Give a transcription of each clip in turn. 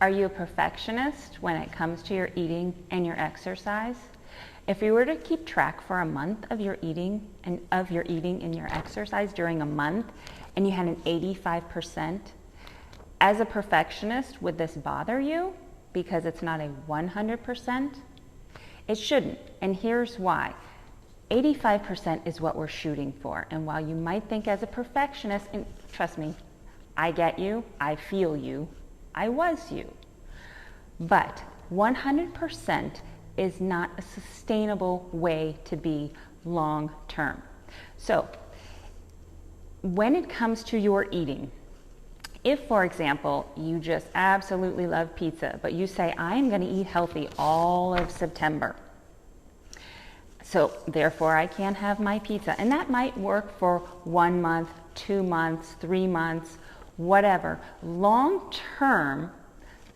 Are you a perfectionist when it comes to your eating and your exercise? If you were to keep track for a month of your eating and your exercise during a month, and you had an 85%, as a perfectionist, would this bother you because it's not a 100%? It shouldn't, and here's why. 85% is what we're shooting for, and while you might think as a perfectionist, and trust me, I get you, I feel you, I was you, but 100% is not a sustainable way to be long term. So when it comes to your eating, if, for example, you just absolutely love pizza, but you say, I am going to eat healthy all of September, so therefore I can't have my pizza, and that might work for 1 month, 2 months, 3 months, whatever. Long term,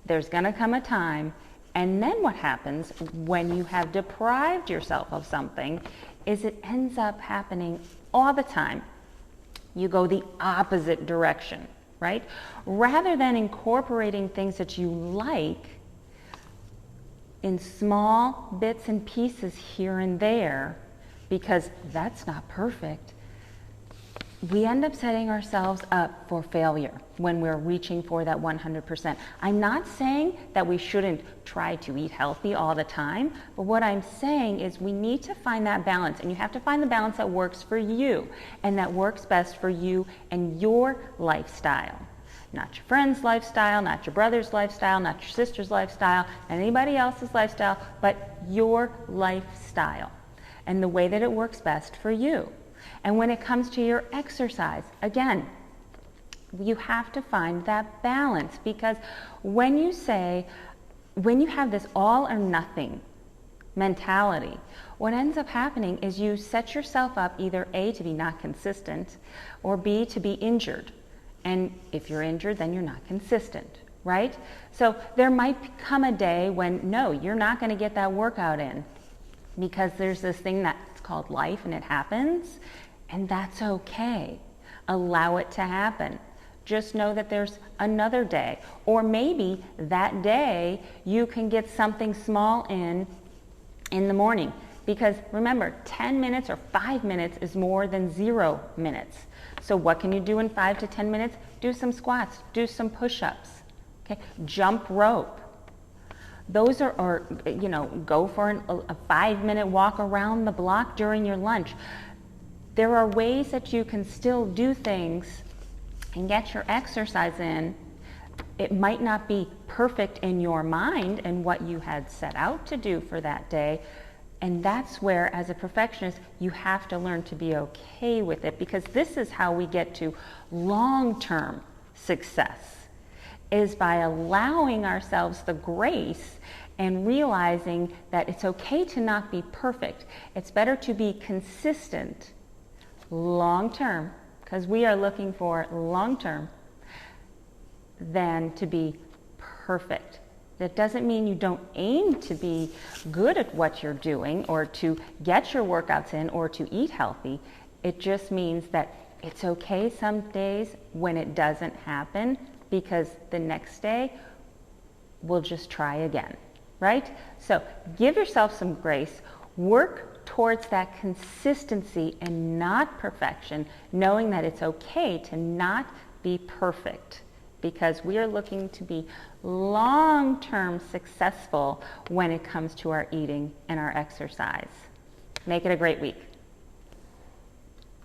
there's going to come a time, and then what happens when you have deprived yourself of something is it ends up happening all the time. You go the opposite direction, right? Rather than incorporating things that you like in small bits and pieces here and there, because that's not perfect, we end up setting ourselves up for failure when we're reaching for that 100%. I'm not saying that we shouldn't try to eat healthy all the time, but what I'm saying is we need to find that balance, and you have to find the balance that works for you and that works best for you and your lifestyle. Not your friend's lifestyle, not your brother's lifestyle, not your sister's lifestyle, not anybody else's lifestyle, but your lifestyle and the way that it works best for you. And when it comes to your exercise, again, you have to find that balance, because when you have this all or nothing mentality, what ends up happening is you set yourself up either A, to be not consistent, or B, to be injured. And if you're injured, then you're not consistent, right? So there might come a day when, no, you're not going to get that workout in, because there's this thing that's called life, and it happens, and that's okay. Allow it to happen. Just know that there's another day, or maybe that day you can get something small in the morning, because remember, 10 minutes or 5 minutes is more than 0 minutes. So what can you do in 5 to 10 minutes? Do some squats, do some push-ups, okay? Jump rope. Those are, or go for a 5-minute walk around the block during your lunch. There are ways that you can still do things and get your exercise in. It might not be perfect in your mind and what you had set out to do for that day. And that's where, as a perfectionist, you have to learn to be okay with it, because this is how we get to long-term success, is by allowing ourselves the grace and realizing that it's okay to not be perfect. It's better to be consistent long-term, because we are looking for long-term, than to be perfect. That doesn't mean you don't aim to be good at what you're doing, or to get your workouts in, or to eat healthy. It just means that it's okay some days when it doesn't happen, because the next day we'll just try again, right? So give yourself some grace. Work towards that consistency and not perfection, knowing that it's okay to not be perfect, because we are looking to be long-term successful when it comes to our eating and our exercise. Make it a great week.